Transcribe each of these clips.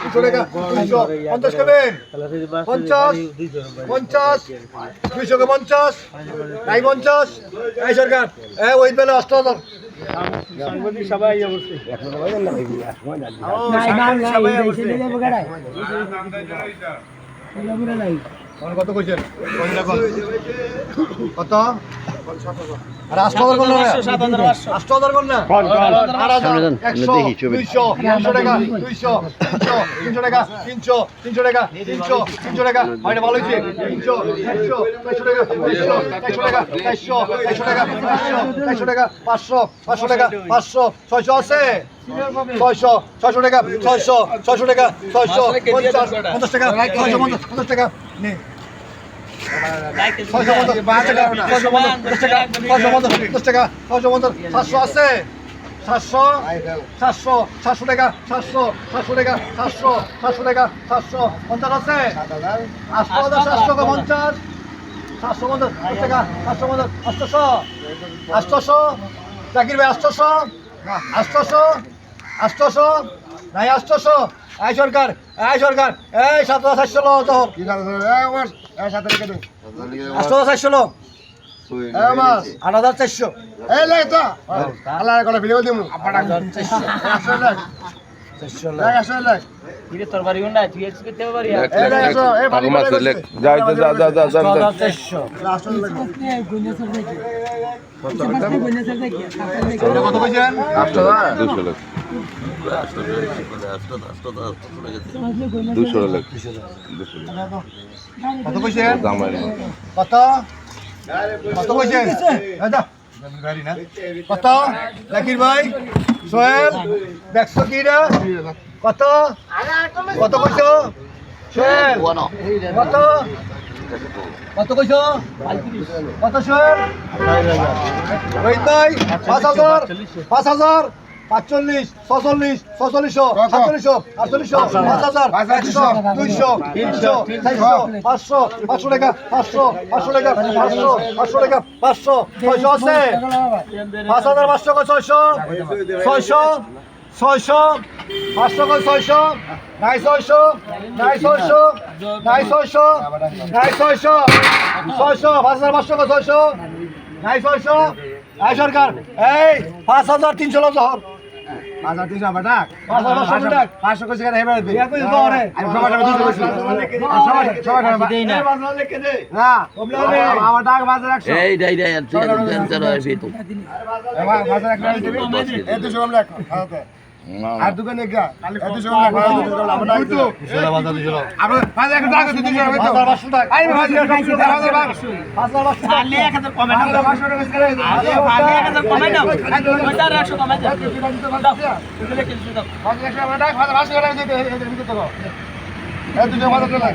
200 টাকা 200 50 করবেন 50 50 200 কে 50 নাই 50 এই সরকার ওই বেলা 8000 সাংবাদিক সবাই অবশ্যই কত কইছেন কত আর 8000 কোন না 8000 কোন না 100 200 300 টাকা 200 300 টাকা 300 300 টাকা 300 300 টাকা এটা ভালো হইছে 300 400 টাকা 400 টাকা 400 টাকা 400 টাকা 500 500 টাকা 500 600 আছে 600 600 টাকা 600 600 টাকা 600 50 টাকা 50 টাকা নে 700 আছে 700 টাকা 700 টাকা 700 টাকা 750 আছে 750 টাকা 800 জাকির ভাই 800 নাই 800 এই সরকার এই 700 লো তো কি জানো এই 700 লো 8400 এই লে তো আল্লাহ করে ভিডিও দিমু 400 লাখ 400 লাখ কিরে তোর বাড়ি কোনটা তুই এক্স করতে পারি এই ভালো মাছ লেখ যা 400 লাখ কত কইছেন 200 লাখ 200 লাখ কত কইছেন কত কত কইছেন কত জাকির ভাই সোহেল দেখছো কি রে কত কত কইছো সোহেল কত কত কইছো কত সোহেল রোহিত ভাই 5000 5000 45 46 46 47 48 5000 100 200 300 400 500 টাকা 500 টাকা 500 টাকা 500 600 আছে 5500 কো 600 500 কো 600 নাই 600 5500 কো 600 নাই 600 এই সরকার এই 5300 লো জহর 5300 আবার ডাক 5500 ডাক 500 কইছে কেন হেবা দে কই জহরে আমি সবাই দিতে কইছি সবাই দেই না বাজার লিখে দে না আমার ডাক বাজার 100 এই ডাই টেনশন হয় ফিতু বাজার 100 দিবি এত সব লেখ আর দোকানে গা এত সব লেখ আমার ডাক তো সোলা বাজার দিছিল আবার বাজার 100 টাকা দিতে হবে তো 500 টাকা আই বাজার 500 আলে 1000 কমে না 500 টাকা করে আলে 1000 কমে না 100 কমে যা বুঝলে কি দাও 100 আমার ডাক 500 টাকা দিতে দিতে তো এত সব বাজার টাকা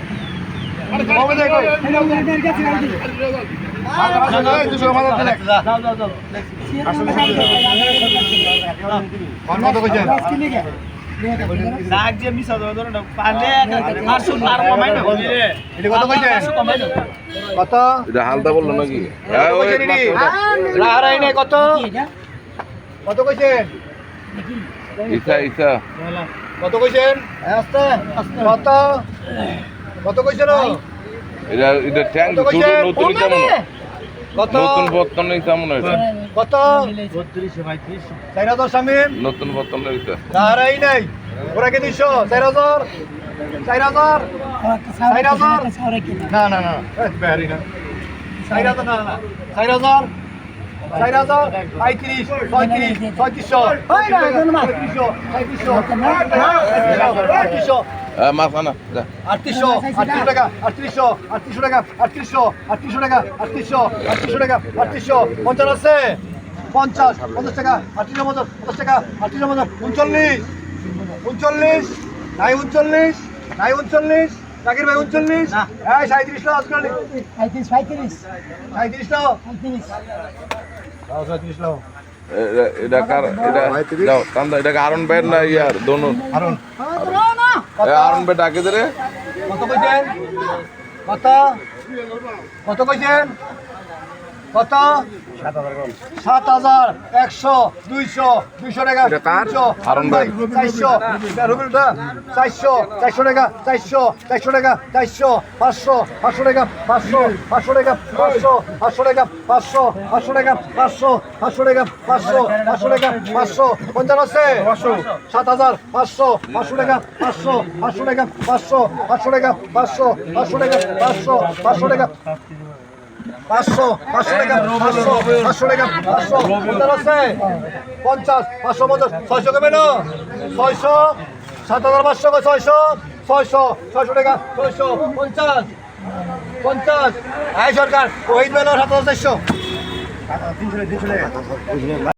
আরে কমে যাই কই হালদা বললো নাকি কত কত কইছেন ইসা কত কইছেন কত কত কইছেন এটা ট্যাঙ্ক নতুন কেমন কত নতুন বর্তন কেমন হয়েছে কত 4000 শামিম নতুন বর্তন হয়েছে দাঁড়াই নাই ওরা কি 200 4000 না না না বেহারি না 4000 না না 4000 35 36 37 মাখানা 3800 টাকা 3800 টাকা 3800 টাকা 50 আছে 50 টাকা 50 টাকা 39 নাই 39 জাকির ভাই 39 এই 37 লাখ আজকাল 37 লাখ 37 লাখ এটা কার এটা দাও তান্দা এটা আরন বেড না ইয়ার দোনো আরন আরন বেড ডাকে দে রে কত কইছেন কত কইছেন কত 7,100 200 200 টাকা এটা কার? 300 হারুন ভাই। 400 রুবেলটা 400 400 টাকা 400 400 টাকা 400 500 500 টাকা 500 500 টাকা 500 500 টাকা 500 500 টাকা 500 500 টাকা 500 500 টাকা 500 50 আছে 7,500 500 টাকা 500 500 টাকা 500 500 টাকা 500 500 টাকা 500 500 টাকা 500 500 টাকা 500 500 টাকা 500 50 আছে 50 550 600 কমে না 600 7,500 600 600 600 টাকা 600 50 50 আয় সরকার ওই মেলো 7,400